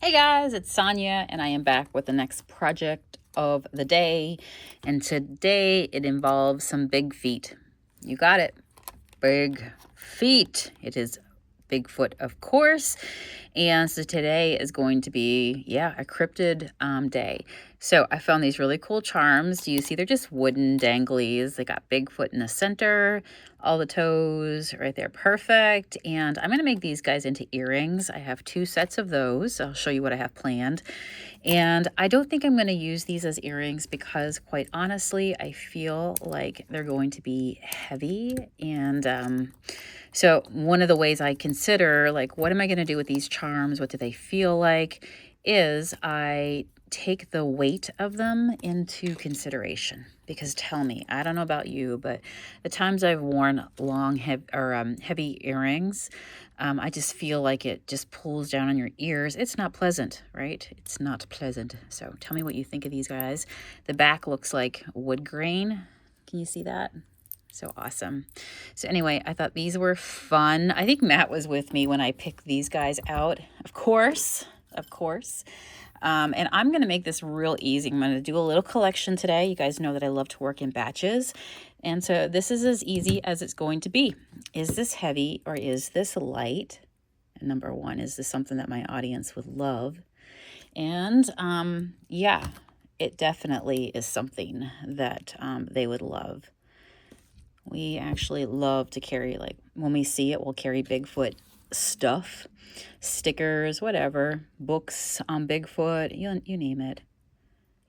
Hey guys, it's Sonia, and I am back with the next project of the day. And today it involves some big feet. You got it. Big feet. It is Bigfoot, of course. And so today is going to be, a cryptid day. So I found these really cool charms. Do you see? They're just wooden danglies. They got Bigfoot in the center, all the toes right there. Perfect. And I'm going to make these guys into earrings. I have 2 sets of those. I'll show you what I have planned. And I don't think I'm going to use these as earrings because, quite honestly, I feel like they're going to be heavy. And so one of the ways I consider, like, what am I going to do with these charms? What do they feel like? Is I take the weight of them into consideration. Because tell me, I don't know about you, but the times I've worn long, heavy earrings, I just feel like it just pulls down on your ears. It's not pleasant, right? It's not pleasant. So tell me what you think of these guys. The back looks like wood grain. Can you see that? So awesome. So anyway, I thought these were fun. I think Matt was with me when I picked these guys out. Of course. And I'm going to make this real easy. I'm going to do a little collection today. You guys know that I love to work in batches. And so this is as easy as it's going to be. Is this heavy or is this light? And number 1, is this something that my audience would love? And it definitely is something that they would love. We actually love to carry, like, when we see it, we'll carry Bigfoot stuff, stickers, whatever, books on Bigfoot, you name it.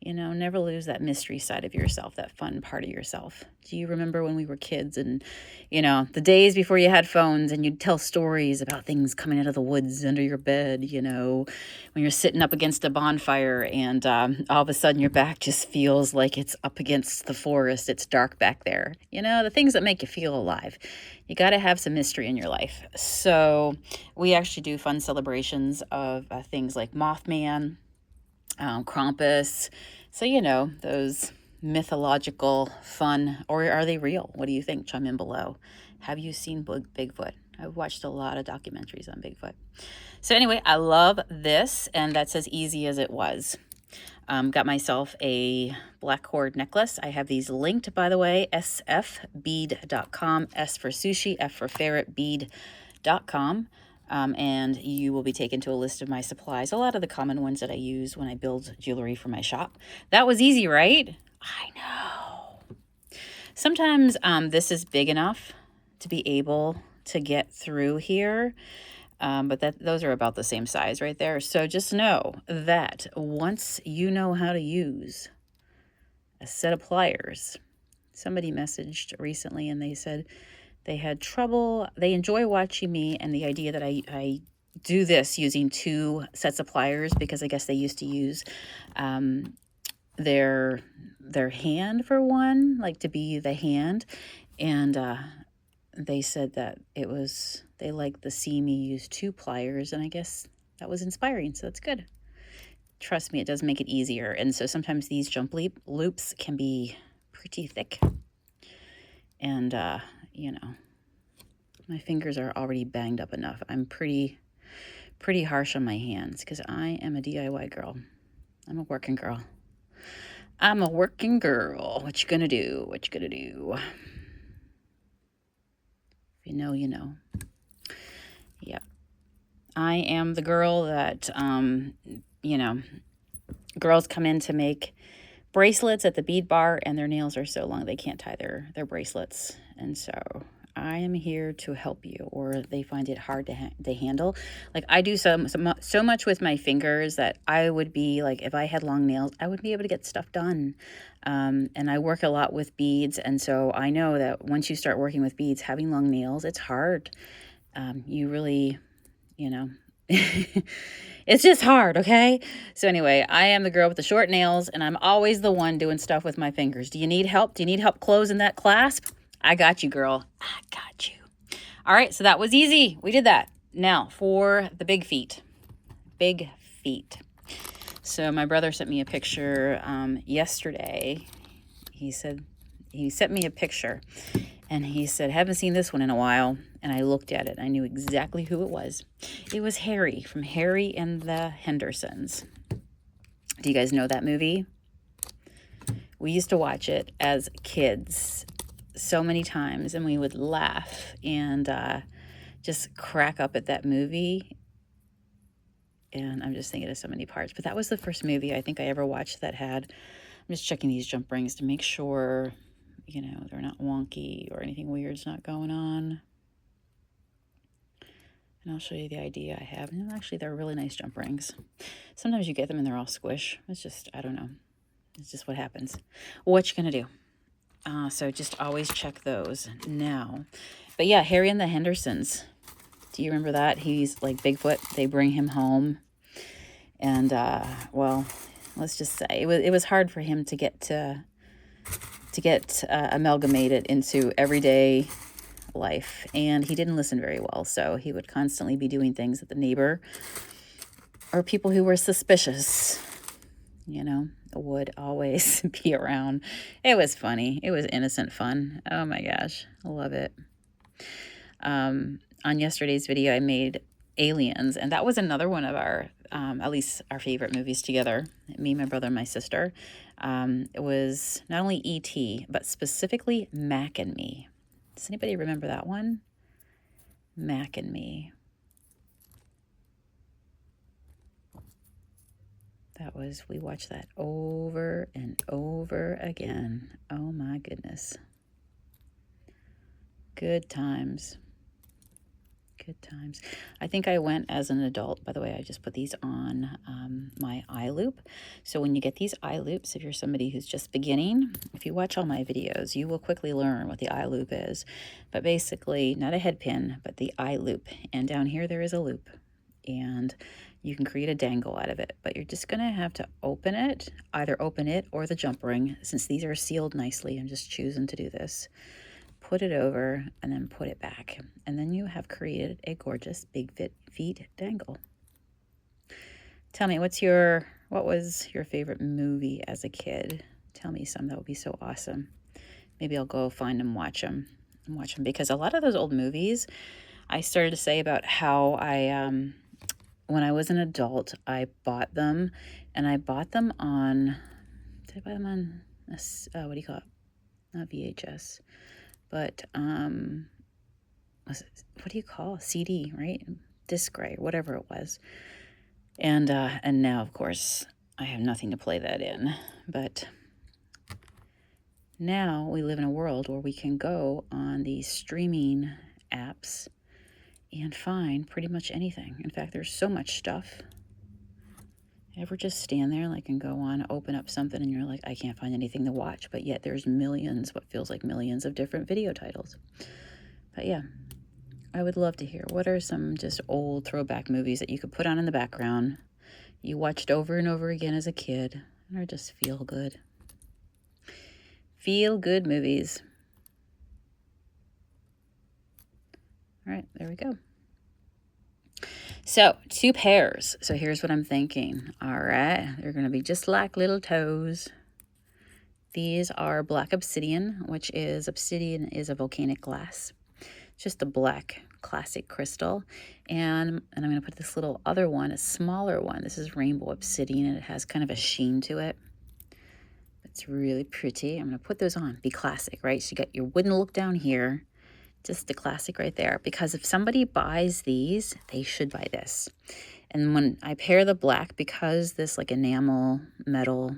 You know, never lose that mystery side of yourself, that fun part of yourself. Do you remember when we were kids and, the days before you had phones and you'd tell stories about things coming out of the woods under your bed, when you're sitting up against a bonfire and all of a sudden your back just feels like it's up against the forest. It's dark back there. The things that make you feel alive. You got to have some mystery in your life. So we actually do fun celebrations of things like Mothman, Krampus. So, those mythological fun, or are they real? What do you think? Chime in below. Have you seen Bigfoot? I've watched a lot of documentaries on Bigfoot. So anyway, I love this, and that's as easy as it was. Got myself a black cord necklace. I have these linked, by the way, sfbead.com, S for sushi, F for ferret, bead.com. And you will be taken to a list of my supplies, a lot of the common ones that I use when I build jewelry for my shop. That was easy, right? I know. Sometimes this is big enough to be able to get through here, but those are about the same size right there. So just know that once you know how to use a set of pliers, somebody messaged recently and they said they had trouble. They enjoy watching me and the idea that I do this using 2 sets of pliers because I guess they used to use their hand for one, like to be the hand. And they said that they liked to see me use 2 pliers, and I guess that was inspiring. So that's good. Trust me, it does make it easier. And so sometimes these jump loops can be pretty thick. And my fingers are already banged up enough. I'm pretty harsh on my hands because I am a DIY girl. I'm a working girl. What you gonna do? If you know, you know. Yep. I am the girl that, girls come in to make bracelets at the bead bar and their nails are so long they can't tie their bracelets. And so I am here to help you, or they find it hard to handle. Like, I do so much with my fingers that I would be like, if I had long nails, I would be able to get stuff done. And I work a lot with beads. And so I know that once you start working with beads, having long nails, it's hard. You really, it's just hard. Okay. So anyway, I am the girl with the short nails and I'm always the one doing stuff with my fingers. Do you need help? Do you need help closing that clasp? I got you, girl. I got you. All right, so that was easy. We did that. Now, for the big feet. Big feet. So my brother sent me a picture yesterday. He sent me a picture, And he said, haven't seen this one in a while. And I looked at it. I knew exactly who it was. It was Harry from Harry and the Hendersons. Do you guys know that movie? We used to watch it as kids so many times, and we would laugh and just crack up at that movie. And I'm just thinking of so many parts. But that was the first movie I think I ever watched that had, I'm just checking these jump rings to make sure, you know, they're not wonky or anything weird's not going on. And I'll show you the idea I have. And actually, they're really nice jump rings. Sometimes you get them and they're all squish. It's just, I don't know. It's just what happens. What you gonna do? So just always check those now. But yeah, Harry and the Hendersons. Do you remember that? He's like Bigfoot. They bring him home. And, well, let's just say it was hard for him to get amalgamated into everyday life. And he didn't listen very well. So he would constantly be doing things that the neighbor or people who were suspicious, you know, would always be around. It was funny. It was innocent fun. Oh my gosh. I love it. On yesterday's video, I made Aliens, and that was another one of our, at least our favorite movies together, me, my brother, and my sister. It was not only E.T., but specifically Mac and Me. Does anybody remember that one? Mac and Me. We watched that over and over again. Oh my goodness. Good times. Good times. I think I went as an adult. By the way, I just put these on my eye loop. So when you get these eye loops, if you're somebody who's just beginning, if you watch all my videos, you will quickly learn what the eye loop is. But basically, not a head pin, but the eye loop. And down here, there is a loop. And you can create a dangle out of it. But you're just going to have to open it, either open it or the jump ring. Since these are sealed nicely, I'm just choosing to do this. Put it over and then put it back. And then you have created a gorgeous Bigfoot dangle. Tell me, what was your favorite movie as a kid? Tell me some. That would be so awesome. Maybe I'll go find them, watch them, because a lot of those old movies, I started to say about how when I was an adult, I bought them, and I bought them on, did I buy them on, what do you call it? Not VHS. But what do you call CD, right? Disc, right? Whatever it was. And now, of course, I have nothing to play that in. But now we live in a world where we can go on these streaming apps and find pretty much anything. In fact, there's so much stuff. Ever just stand there like and go on, open up something, and you're like, I can't find anything to watch, but yet there's millions, what feels like millions of different video titles. But yeah, I would love to hear, what are some just old throwback movies that you could put on in the background, you watched over and over again as a kid, or just feel good. Feel good movies. All right, there we go. So 2 pairs. So here's what I'm thinking. All right, they're going to be just like little toes. These are black obsidian, which is a volcanic glass. Just a black classic crystal. And I'm going to put this little other one, a smaller one. This is rainbow obsidian, and it has kind of a sheen to it. It's really pretty. I'm going to put those on. Be classic, right? So you got your wooden look down here. Just a classic right there. Because if somebody buys these, they should buy this. And when I pair the black, because this like enamel metal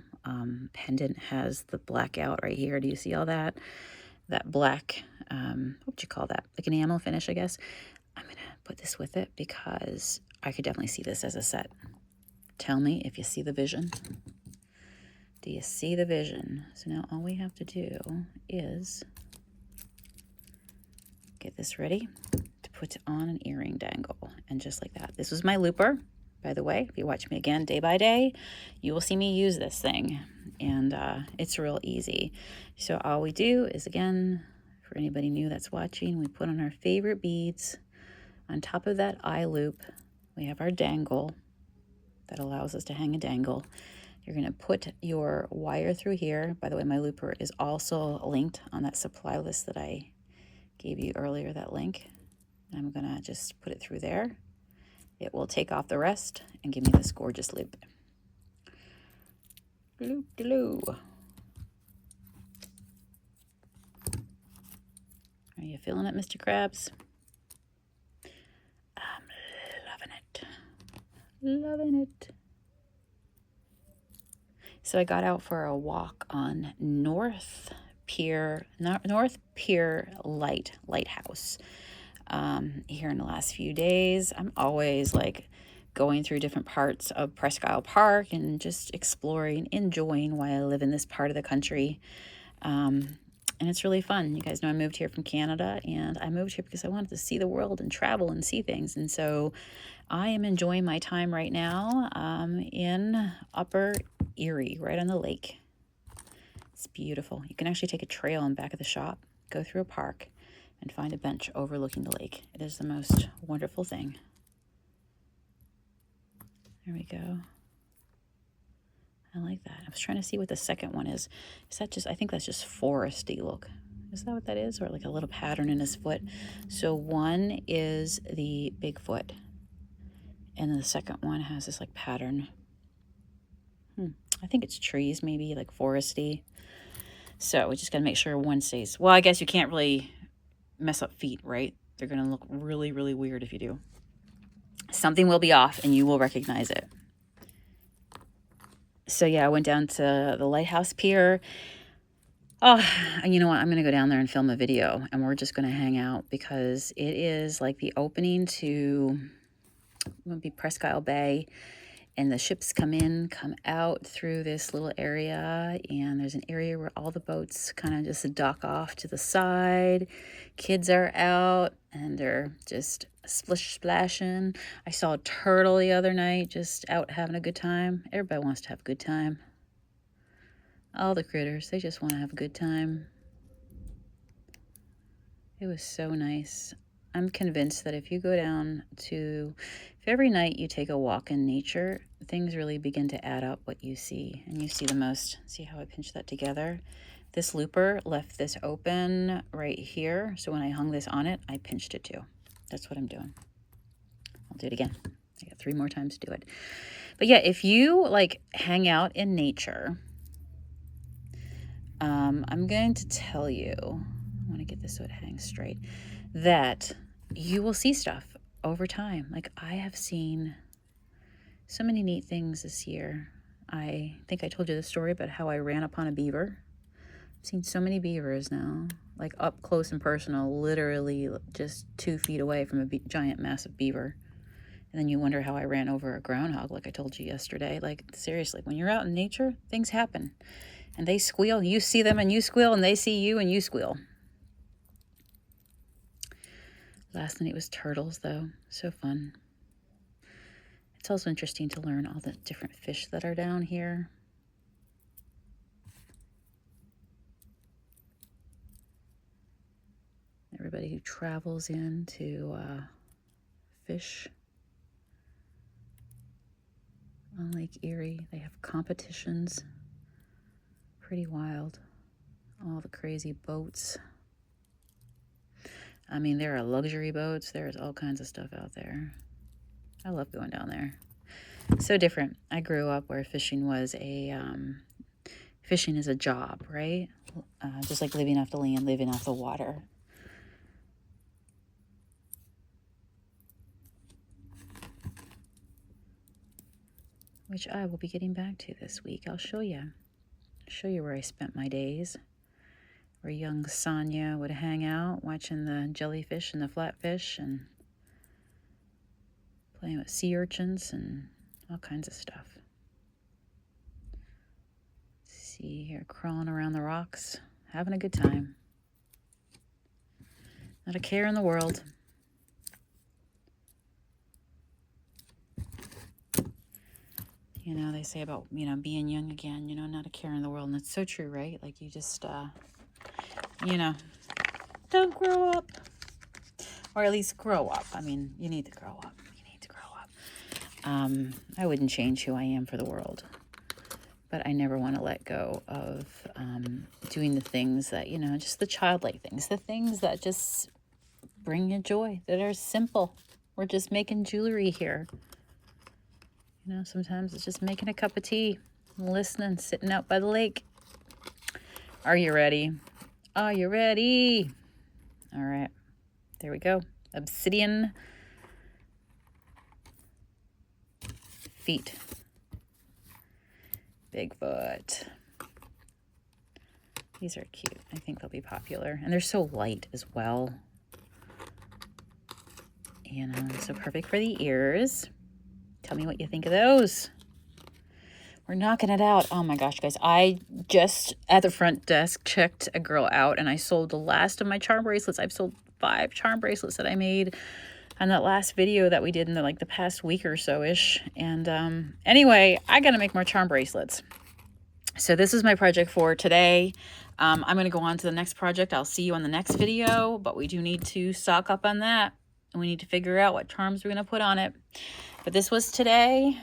pendant has the blackout right here. Do you see all that? That black, what would you call that? Like enamel finish, I guess. I'm going to put this with it because I could definitely see this as a set. Tell me if you see the vision. Do you see the vision? So now all we have to do is get this ready to put on an earring dangle. And just like that. This was my looper, by the way. If you watch me again day by day, you will see me use this thing. And it's real easy. So all we do is, again, for anybody new that's watching, we put on our favorite beads. On top of that eye loop, we have our dangle that allows us to hang a dangle. You're going to put your wire through here. By the way, my looper is also linked on that supply list that I gave you earlier, that link. I'm gonna just put it through there. It will take off the rest and give me this gorgeous loop. Loop-de-loo. Are you feeling it, Mr. Krabs? I'm loving it. Loving it. So I got out for a walk on North Pier Lighthouse here in the last few days. I'm always like going through different parts of Presque Isle Park and just exploring, enjoying while I live in this part of the country. And it's really fun. You guys know I moved here from Canada, and I moved here because I wanted to see the world and travel and see things. And so I am enjoying my time right now in Upper Erie, right on the lake. It's beautiful. You can actually take a trail in back of the shop, go through a park, and find a bench overlooking the lake. It is the most wonderful thing. There we go. I like that. I was trying to see what the second one is. Is that just, I think that's just foresty look. Is that what that is? Or like a little pattern in his foot. So one is the Bigfoot. And then the second one has this like pattern. I think it's trees, maybe like foresty. So we just got to make sure one stays. Well, I guess you can't really mess up feet, right? They're going to look really, really weird if you do. Something will be off and you will recognize it. So yeah, I went down to the Lighthouse Pier. Oh, you know what? I'm going to go down there and film a video, and we're just going to hang out because it is like the opening to, it would be Presque Isle Bay, and the ships come in, come out through this little area, and there's an area where all the boats kind of just dock off to the side. Kids are out, and they're just splish splashing. I saw a turtle the other night just out having a good time. Everybody wants to have a good time. All the critters, they just want to have a good time. It was so nice. I'm convinced that if you go down to, if every night you take a walk in nature, things really begin to add up what you see. And you see the most. See how I pinched that together? This looper left this open right here. So when I hung this on it, I pinched it too. That's what I'm doing. I'll do it again. I got 3 more times to do it. But yeah, if you like hang out in nature, I'm going to tell you, I want to get this so it hangs straight, that you will see stuff over time. Like I have seen so many neat things this year. I think I told you the story about how I ran upon a beaver. I've seen so many beavers now, like up close and personal, literally just 2 feet away from a giant, massive beaver. And then you wonder how I ran over a groundhog, like I told you yesterday. Like, seriously, when you're out in nature, things happen. And they squeal. You see them and you squeal, and they see you and you squeal. Last night was turtles, though. So fun. It's also interesting to learn all the different fish that are down here. Everybody who travels in to fish on Lake Erie, they have competitions. Pretty wild. All the crazy boats. I mean, there are luxury boats. There's all kinds of stuff out there. I love going down there. So different. I grew up where fishing was fishing is a job, right? Just like living off the land, living off the water. Which I will be getting back to this week. I'll show you. Show you where I spent my days, where young Sonia would hang out watching the jellyfish and the flatfish and playing with sea urchins and all kinds of stuff. See here, crawling around the rocks, having a good time. Not a care in the world. You know, they say about, being young again, not a care in the world. And it's so true, right? Like you just, don't grow up. Or at least grow up. I mean, you need to grow up. You need to grow up. I wouldn't change who I am for the world. but I never want to let go of doing the things that, you know, just the childlike things, the things that just bring you joy, that are simple. We're just making jewelry here. You know, sometimes it's just making a cup of tea, listening, sitting out by the lake. Are you ready? Are you ready? All right, there we go. Obsidian feet. Bigfoot. These are cute. I think they'll be popular. And they're so light as well. You know, so perfect for the ears. Tell me what you think of those. We're knocking it out. Oh my gosh, guys. I just at the front desk checked a girl out and I sold the last of my charm bracelets. I've sold 5 charm bracelets that I made on that last video that we did in the past week or so-ish. And anyway, I got to make more charm bracelets. So this is my project for today. I'm going to go on to the next project. I'll see you on the next video, but we do need to stock up on that. And we need to figure out what charms we're going to put on it. But this was today.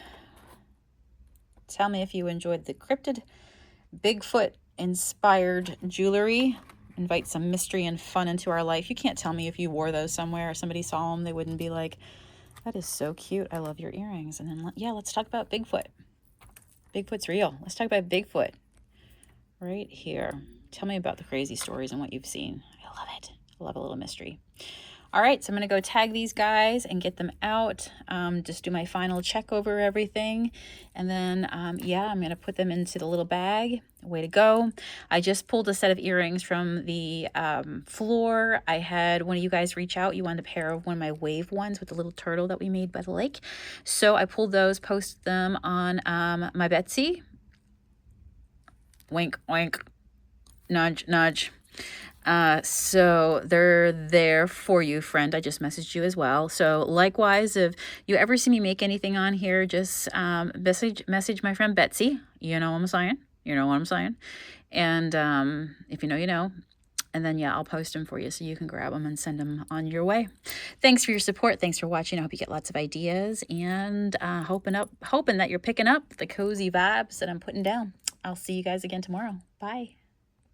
Tell me if you enjoyed the Cryptid Bigfoot-inspired jewelry. Invite some mystery and fun into our life. You can't tell me if you wore those somewhere or somebody saw them, they wouldn't be like, that is so cute. I love your earrings. And then, yeah, let's talk about Bigfoot. Bigfoot's real. Let's talk about Bigfoot right here. Tell me about the crazy stories and what you've seen. I love it. I love a little mystery. All right, so I'm going to go tag these guys and get them out. Just do my final check over everything. And then, yeah, I'm going to put them into the little bag. Way to go. I just pulled a set of earrings from the floor. I had one of you guys reach out. You wanted a pair of one of my wave ones with the little turtle that we made by the lake. So I pulled those, posted them on my Betsy. Wink, wink. Nudge, nudge. So they're there for you, friend. I just messaged you as well. So likewise, if you ever see me make anything on here, just message my friend Betsy. You know what I'm saying? You know what I'm saying? And if you know, you know. And then, yeah, I'll post them for you so you can grab them and send them on your way. Thanks for your support. Thanks for watching. I hope you get lots of ideas and hoping that you're picking up the cozy vibes that I'm putting down. I'll see you guys again tomorrow. Bye.